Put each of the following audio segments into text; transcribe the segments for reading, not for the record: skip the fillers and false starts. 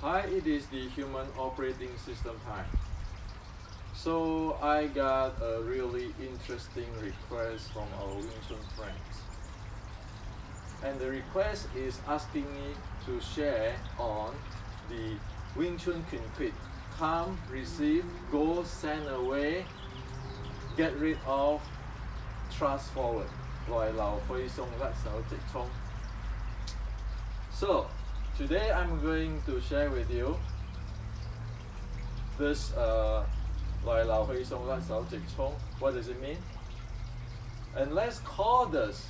Hi, it is the human operating system time. So I got a really interesting request from our Wing Chun friends. And the request is asking me to share on the Wing Chun Kuit. Come, receive, go, send away, get rid of, thrust forward. 來流去送甩手直衝. So today I'm going to share with you this 來流去送甩手直衝. What does it mean? And let's call this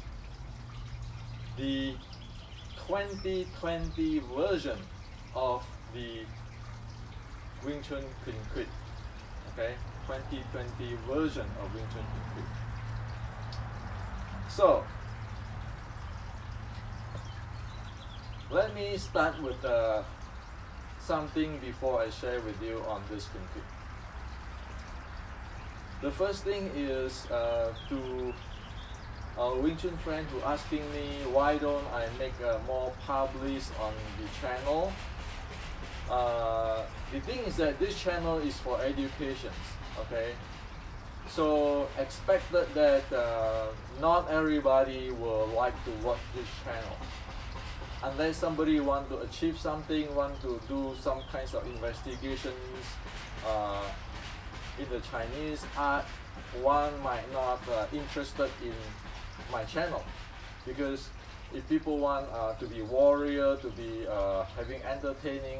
the 2020 version of the Wing Chun Kuit. Okay, 2020 version of Wing Chun Kuit. So let me start with something before I share with you on this Kuit. The first thing is to our Wing Chun friend who asking me why don't I make more publish on the channel. The thing is that this channel is for education, okay? So expected that not everybody will like to watch this channel. Unless somebody want to achieve something, want to do some kinds of investigations in the Chinese art, one might not interested in my channel, because if people want to be warrior, to be having entertaining,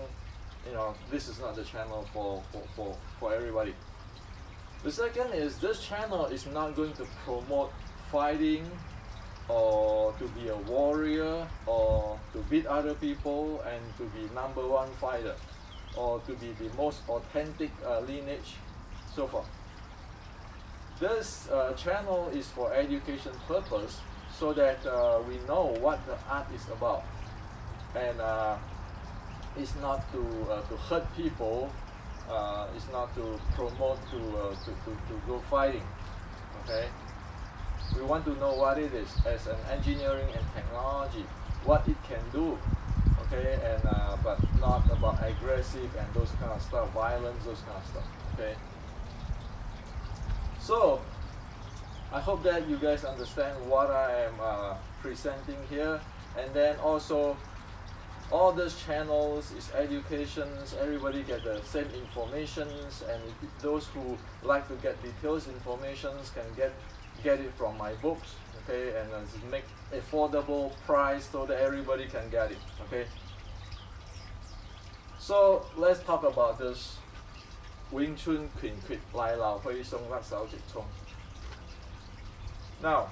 you know, this is not the channel for everybody. The second is this channel is not going to promote fighting or to be a warrior or to beat other people and to be #1 fighter or to be the most authentic lineage, so forth. This channel is for education purpose, so that we know what the art is about, and it's not to hurt people, it's not to promote to go fighting. Okay, we want to know what it is as an engineering and technology, what it can do. Okay, and but not about aggressive and those kind of stuff, violence, those kind of stuff. Okay. So I hope that you guys understand what I am presenting here, and then also all these channels is educations, everybody get the same informations, and those who like to get details informations can get it from my books, okay, and make affordable price so that everybody can get it, okay. So let's talk about this Wing Chun Kuit 來流去送甩手直衝. Now,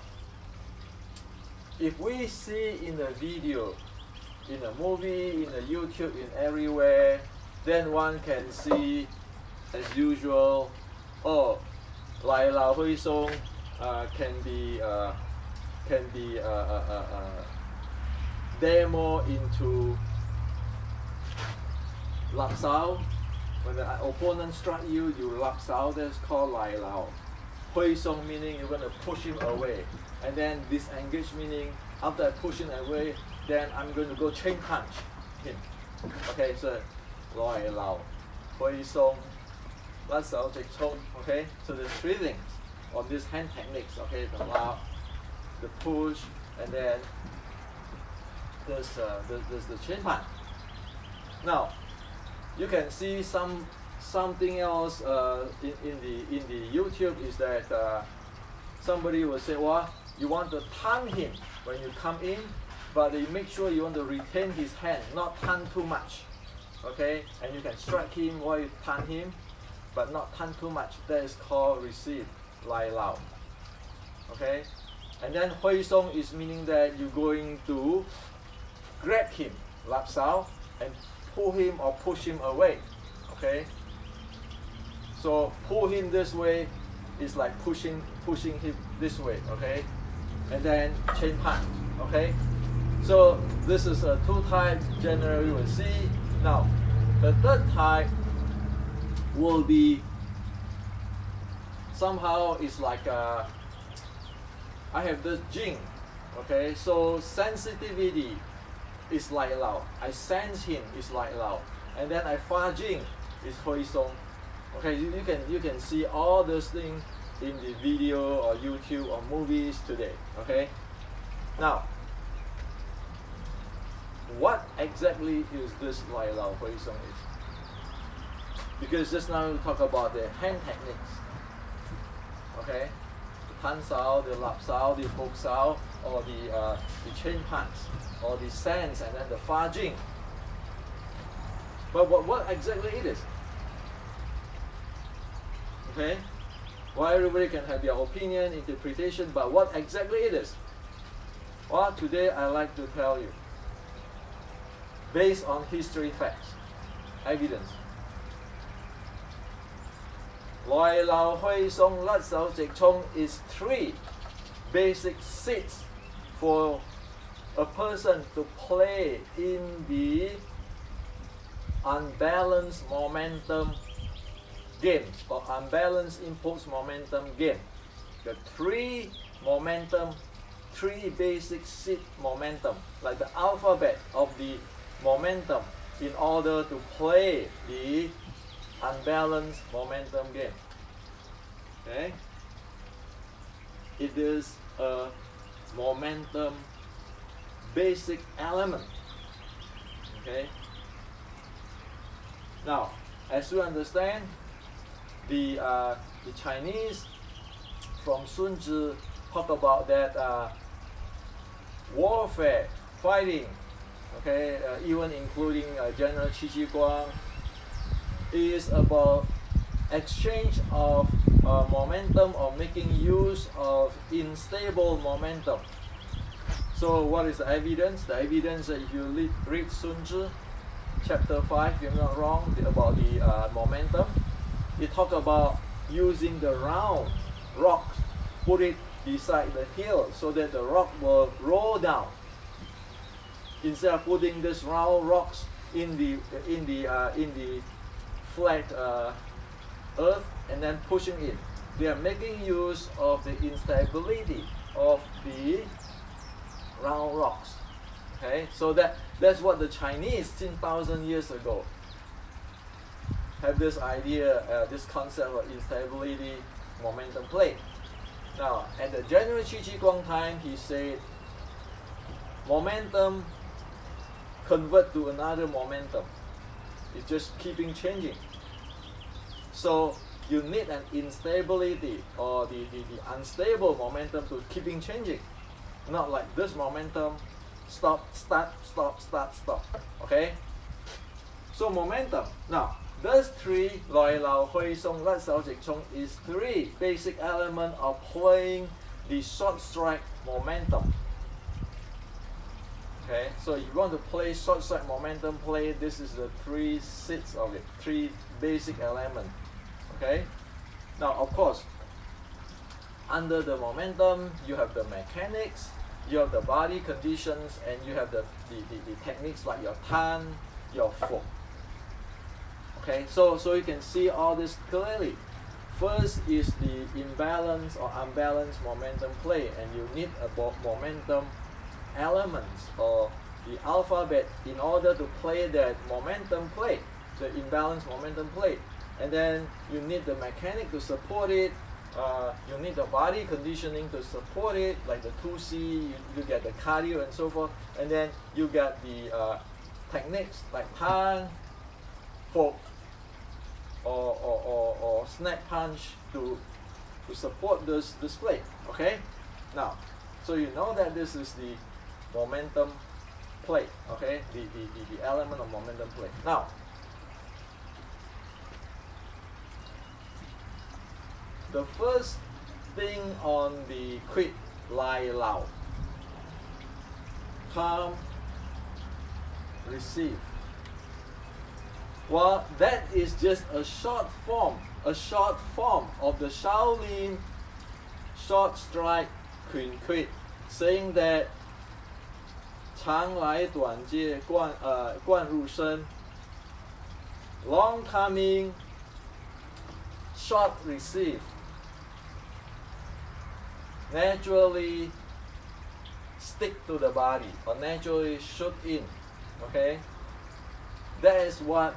if we see in the video, in a movie, in the YouTube, in everywhere, then one can see as usual, oh, 來流去送 can be demo into 立手. When the opponent strike you, you 立手, that's called 來流. 推送 meaning you're going to push him away. And then disengage meaning after I push him away, then I'm going to go chain punch him. Okay, so 來流推送甩手直衝. Okay, so there's 3 things on this hand techniques. Okay, the lob, the push, and then there's the chain punch. Now, you can see something else in the YouTube is that somebody will say, well, you want to turn him when you come in, but you make sure you want to retain his hand, not turn too much. Okay, and you can strike him while you turn him, but not turn too much. That is called receive, 來流. Okay, and then 揮送 is meaning that you're going to grab him, 立手, and pull him or push him away. Okay, so pull him this way is like pushing him this way. Okay, and then chain punch. Okay, so this is 2 types generally you will see. Now the 3rd type will be somehow it's like I have this jing. Okay, so sensitivity is 來流. I sense him is 來流. and then I Fa Jing is Hui Song. Okay, you can see all those things in the video or YouTube or movies today. Okay, now what exactly is this Lai Lao Hui Song is? Because just now we talk about the hand techniques. Okay, the Pan Sao, the Lap Sao, the Fok Sao, or the chain pants, or the sands, and then the Fa Jing. But what exactly it is? Okay, well, everybody can have their opinion, interpretation, but what exactly it is? Well, today I like to tell you, based on history facts, evidence. Lai Lao Hui Song Lat Sao Jik Chong is 3 basic seats for a person to play in the unbalanced momentum games or unbalanced impulse momentum game. The 3 basic seat momentum, like the alphabet of the momentum, in order to play the unbalanced momentum game. Okay, it is a momentum basic element. Okay, now as you understand, the Chinese from Sun Tzu talk about that warfare, fighting, okay, even including General Qi Ji Guang, is about exchange of momentum or making use of unstable momentum. So what is the evidence? The evidence that if you read Sun Tzu, chapter 5, if I'm not wrong, about the momentum, it talk about using the round rocks, put it beside the hill so that the rock will roll down. Instead of putting this round rocks in the flat earth and then pushing it, they are making use of the instability of the round rocks. Okay, so that's what the Chinese 10,000 years ago have this idea, this concept of instability momentum play. Now, at the General Qi Ji Guang time, he said momentum convert to another momentum. It's just keeping changing. So you need an instability or the unstable momentum to keeping changing. Not like this momentum, stop, start, stop, start, stop. Okay? So momentum. Now, those 3 Lai Lao Hui Song Lat Sao Jik Chong is 3 basic elements of playing the short strike momentum. Okay, so if you want to play short strike momentum play, this is the 3 seats of it, 3 basic elements. Okay, now of course, under the momentum, you have the mechanics, you have the body conditions, and you have the techniques like your tan, your fok. Okay, so you can see all this clearly. First is the imbalance or unbalanced momentum play, and you need a momentum elements or the alphabet in order to play that momentum play, the imbalanced momentum play. And then you need the mechanic to support it, you need the body conditioning to support it, like the 2C, you get the cardio and so forth, and then you get the techniques like tan, fok, or snap punch to support this play. Okay, now so you know that this is the momentum play. Okay, the element of momentum play. Now, the first thing on the Kuit Lai Lao, come, receive. Well, that is just a short form of the Shaolin short strike Kuen Kuit, saying that 长来短接贯入身, long coming, short receive, naturally stick to the body or naturally shoot in. Okay, That is what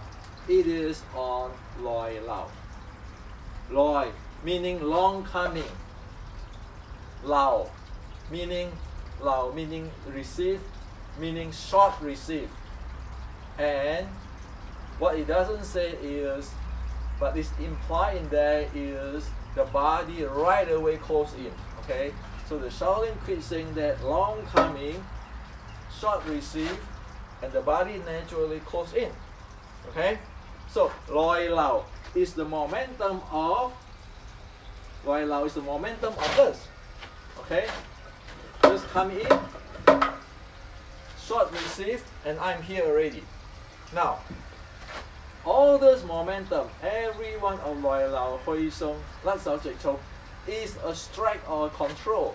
it is on Loi Lao. Loi meaning long coming. Lao meaning receive, meaning short receive. And what it doesn't say is, but it's implied in there is the body right away close in. Okay, so the Shaolin Kuit saying that long coming, short receive, and the body naturally close in. Okay, so Loi Lao is the momentum of this. Okay, just come in, short receive, and I'm here already. Now, all this momentum, every one of Loi Lao, Hui Song, Lat Sao Jik Chou, is a strike or control.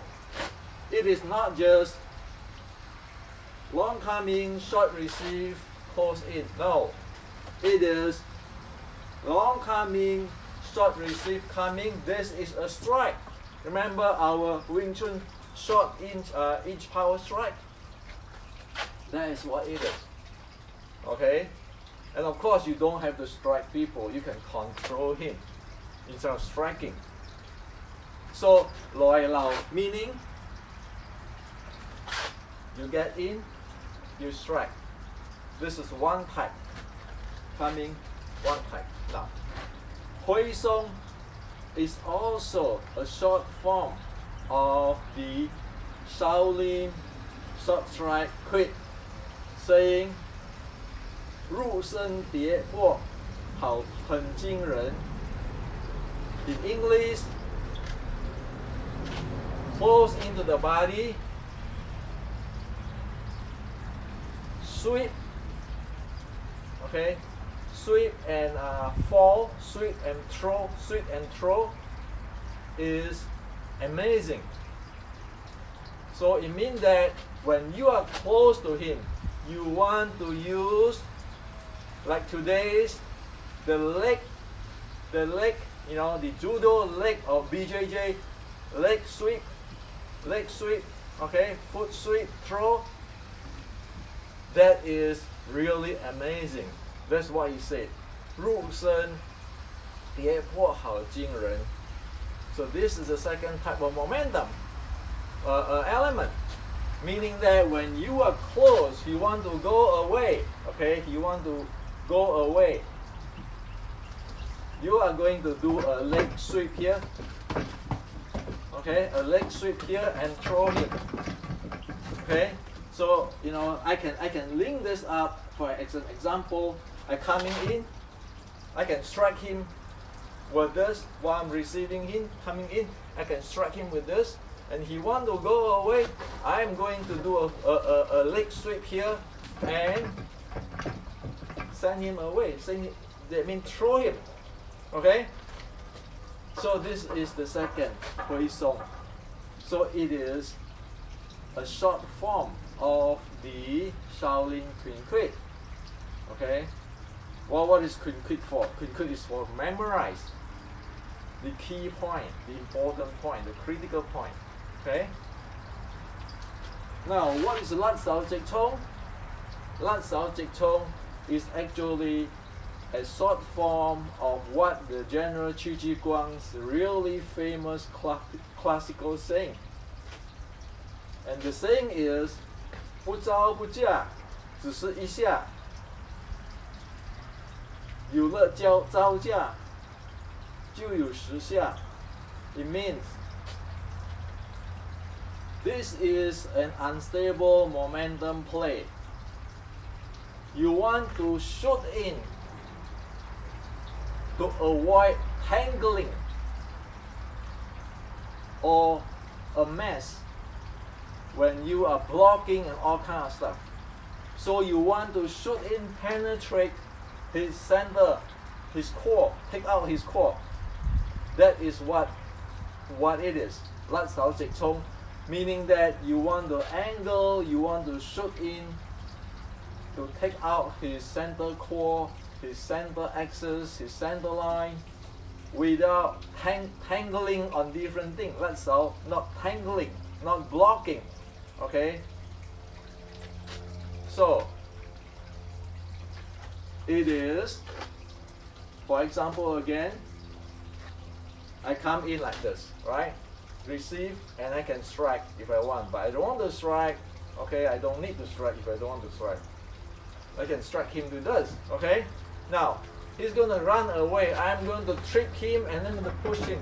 It is not just long coming, short receive, close in. No, it is long coming, short receive coming. This is a strike. Remember our Wing Chun short inch power strike? That is what it is. Okay? And of course, you don't have to strike people. You can control him instead of striking. So, Loi Lao meaning you get in, you strike. This is one type. Coming, one type. Now, Hui Song is also a short form of the Shaolin short strike Kuit, saying 入身跌破好很惊人. In English, close into the body, sweep, okay, sweep and fall, sweep and throw is amazing. So it means that when you are close to him, you want to use, like today's, the leg, you know, the judo leg or BJJ, leg sweep, okay, foot sweep, throw. That is really amazing. That's what he said. 入身跌破好惊人. So this is the second type of momentum element, meaning that when you are close, you want to go away. Okay, you want to go away. You are going to do a leg sweep here. Okay, a leg sweep here and throw him. Okay, so you know I can link this up for an example. I coming in, I can strike him with this while I'm receiving him coming in. I can strike him with this, and he want to go away. I'm going to do a leg sweep here and send him away. That means throw him. Okay. So this is the second Hui Song. So it is a short form of the Shaolin Kuit. Okay. Well, what is Kuit for? Kuit is for memorize the key point, the important point, the critical point. Okay. Now, what is Lat Sao Jik Chou? Lat Sao Jik Chou is actually a short form of what the General Qu Ji Guang's really famous classical saying. And the saying is, 不招不嫁，只是一下。有了招架，就有时下. It means this is an unstable momentum play. You want to shoot in to avoid tangling or a mess when you are blocking and all kind of stuff. So you want to shoot in, penetrate his center, his core, take out his core. That is what it is. Lat Sao Jik Chou, meaning that you want to angle, you want to shoot in to take out his center core, his center axis, his center line, without tangling on different things. Lat Sao, not tangling, not blocking. Okay? So, it is, for example, again, I come in like this, right? Receive, and I can strike if I want, but I don't want to strike. Okay, I don't need to strike if I don't want to strike. I can strike him to this. Okay, now he's going to run away. I'm going to trick him and I'm going to push him,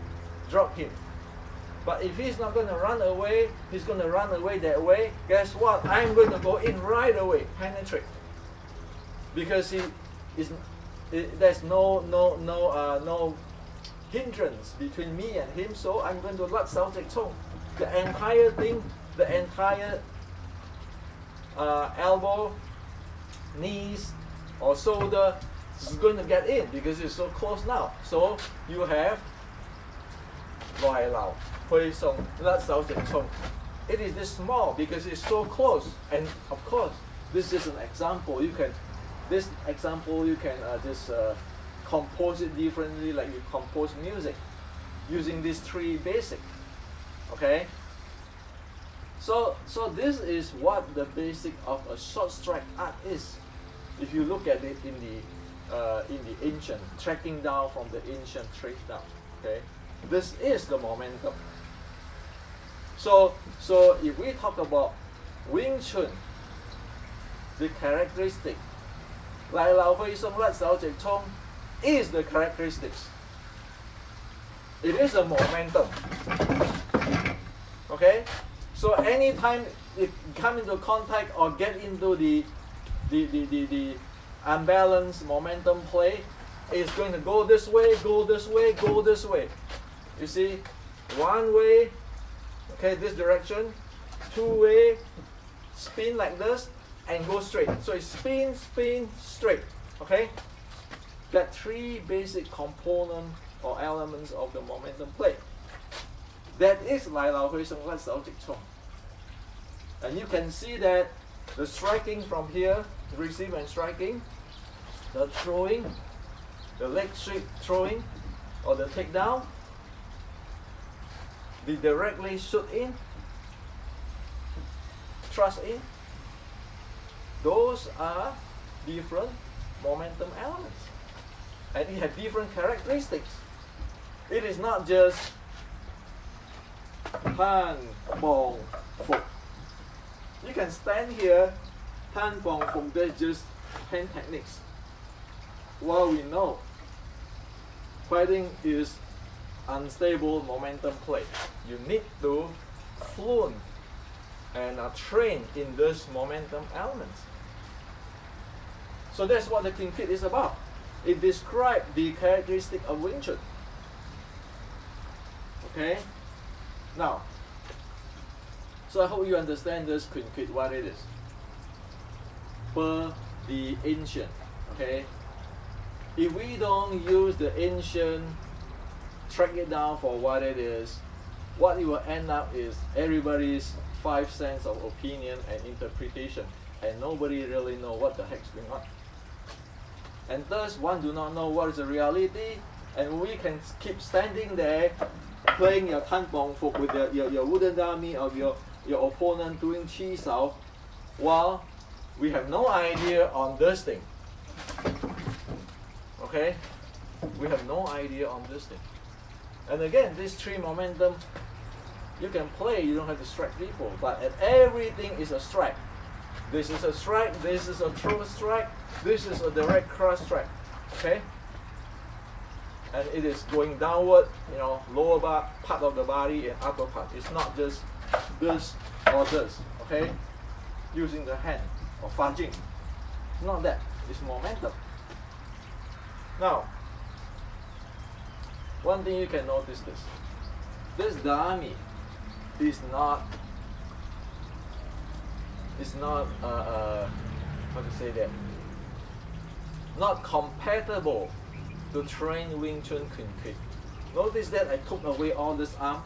drop him. But if he's not going to run away, he's going to run away that way. Guess what? I'm going to go in right away, penetrate, because there's no hindrance between me and him. So I'm going to let Sao Take Tong. The entire thing, the entire elbow, knees, or shoulder is going to get in because it's so close now. So you have Lai Lao, Hui Song, Let Sao Take Tong. It is this small because it's so close. And of course, this is an example. You can just compose it differently, like you compose music using these three basic. Okay. So this is what the basic of a short strike art is. If you look at it in the ancient, tracking down from the ancient trace down. Okay, this is the momentum. So if we talk about Wing Chun, the characteristic, Lai Lao Hui Song Let Sao Take Tong, is the characteristics. It is a momentum. Okay, so anytime it come into contact or get into the unbalanced momentum play, it's going to go this way, go this way, go this way. You see, one way, okay, this direction, two way, spin like this, and go straight. So it's spin, spin, straight. Okay, that three basic components or elements of the momentum play. That is Lai Lao Hui Song Let Sao Take Tong. And you can see that the striking from here, receive and striking, the throwing, the leg sweep throwing, or the takedown, the directly shoot in, thrust in, those are different momentum elements. And it has different characteristics. It is not just Tan, Bong, Fuk. You can stand here, Tan, Bong, Fuk, that's just hand techniques. Well, we know fighting is unstable momentum play. You need to fluent and train in those momentum elements. So that's what the Kuit is about. It describes the characteristic of Wing Chun. Okay? Now, so I hope you understand this Kuit, what it is. Per the ancient, okay? If we don't use the ancient, track it down for what it is, what it will end up is everybody's 5 cents of opinion and interpretation, and nobody really know what the heck's going on. And thus, one do not know what is the reality, and we can keep standing there, playing your Tan Bong Fuk with your wooden dummy of your opponent doing Chi Sao, while we have no idea on this thing. Okay? We have no idea on this thing. And again, these three momentum, you can play, you don't have to strike people, but everything is a strike. This is a strike, this is a throw strike, this is a direct cross strike. Okay? And it is going downward, you know, lower part of the body and upper part. It's not just this or this, okay? Using the hand or fudging. It's not that, it's momentum. Now, one thing you can notice this dummy is not how to say that, not compatible to train Wing Chun Kuit. Notice that I took away all this arm.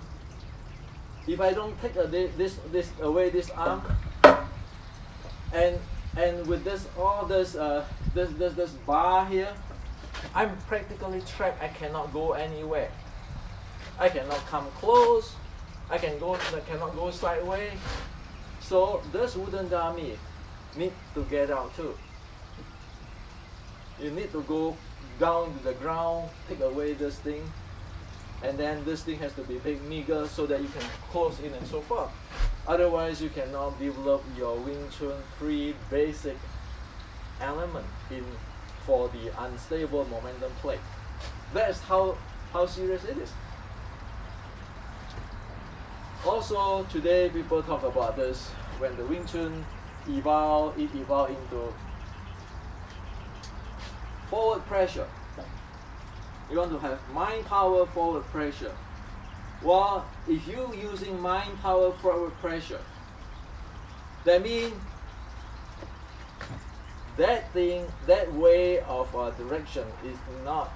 If I don't take away this arm, and with this this bar here, I'm practically trapped. I cannot go anywhere. I cannot come close. I cannot go sideways. So this wooden dummy need to get out too. You need to go down to the ground, take away this thing, and then this thing has to be bigger so that you can close in and so forth. Otherwise, you cannot develop your Wing Chun 3 basic element for the unstable momentum play. That's how serious it is. Also, today people talk about this when the Wing Chun evolved into forward pressure. You want to have mind power forward pressure. Well, if you're using mind power forward pressure, that means that way of direction is not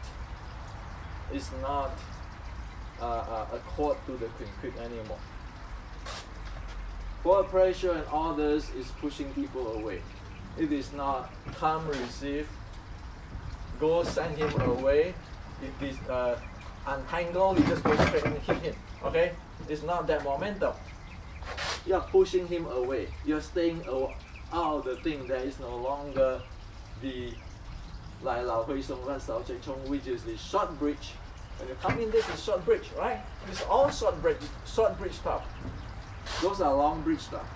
accord to the Kuit anymore. Forward pressure and all this is pushing people away. It is not come, receive, go, send him away. It is untangled, you just go straight and hit him. Okay? It's not that momentum. You're pushing him away. You're staying out of the thing that is no longer the Lai Lao Hui Song Lat Sao Chai Chong, which is the short bridge. When you come in, this is short bridge, right? It's all short bridge stuff. Those are long bridge stuff.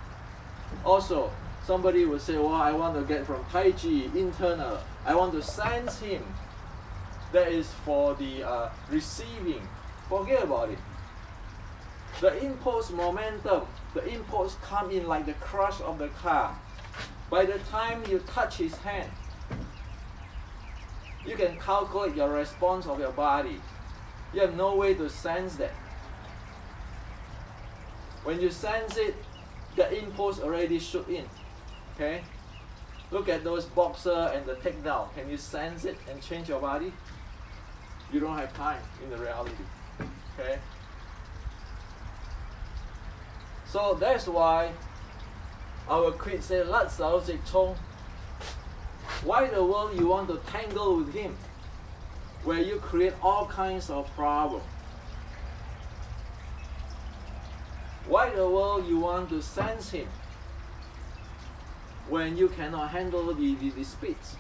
Also, somebody will say, well, I want to get from Tai Chi, internal. I want to sense him. That is for the receiving. Forget about it. The impulse momentum, the impulse come in like the crush of the car. By the time you touch his hand, you can calculate your response of your body. You have no way to sense that. When you sense it, the impulse already shoot in. Okay? Look at those boxer and the takedown. Can you sense it and change your body? You don't have time in the reality. Okay? So that's why our Kuit said, Lat Sao Chai Chong. Why the world you want to tangle with him? Where you create all kinds of problems. Why the world you want to sense him? When you cannot handle the speeds.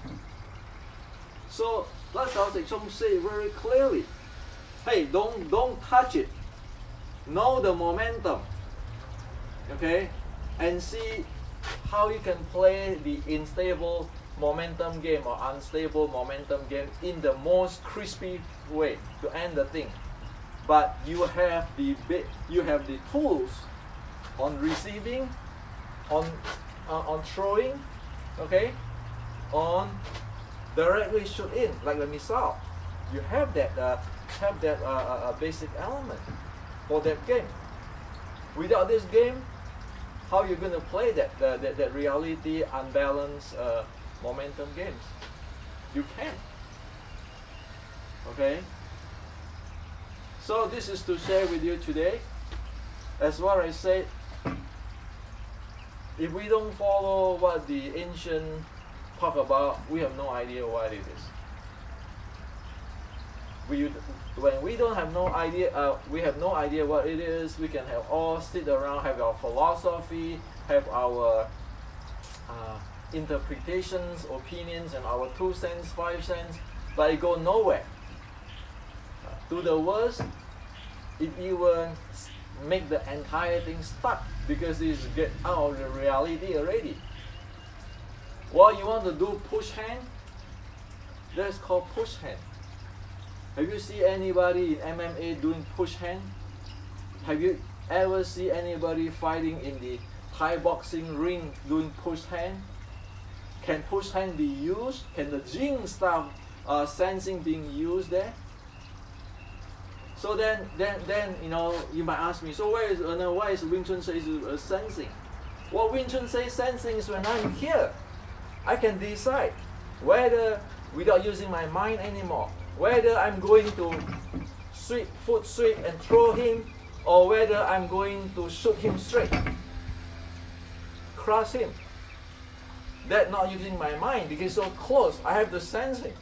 So Lat Sao Chai Chong say very clearly, hey, don't touch it. Know the momentum. Okay? And see how you can play the unstable momentum game or unstable momentum game in the most crispy way to end the thing. But you have the tools on receiving, on throwing, okay, on directly shoot in like the missile. You have that basic element for that game. Without this game, how are you going to play that reality unbalanced momentum games? You can't. Okay. So this is to share with you today. As what I said, if we don't follow what the ancient talk about, we have no idea what it is. When we don't have no idea, we have no idea what it is. We can have all sit around, have our philosophy, have our interpretations, opinions, and our 2 cents, 5 cents, but it go nowhere. To the worst, it even make the entire thing stuck because it's get out of the reality already. What you want to do, push hand, that's called push hand. Have you seen anybody in MMA doing push hand? Have you ever seen anybody fighting in the Thai boxing ring doing push hand? Can push hand be used? Can the Jing stuff sensing being used there? So then you know, you might ask me, so why is Wing Chun says sensing? Well, Wing Chun says sensing is when I'm here, I can decide whether, without using my mind anymore, whether I'm going to foot sweep and throw him, or whether I'm going to shoot him straight, crush him. That not using my mind because it's so close, I have to sense him.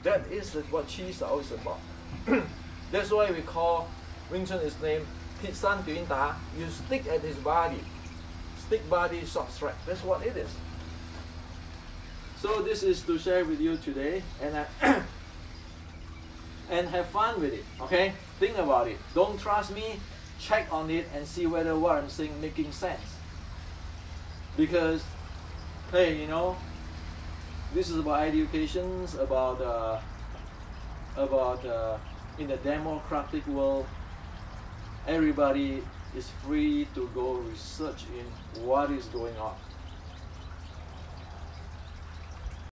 That is what Chi Sao is about. That's why we call Wing Chun is named Pit San Tuin Da. You stick at his body. Stick body, short strike. That's what it is. So this is to share with you today, and and have fun with it. Okay, think about it. Don't trust me. Check on it and see whether what I'm saying making sense. Because, hey, you know, this is about education, about in the democratic world, everybody is free to go research in what is going on.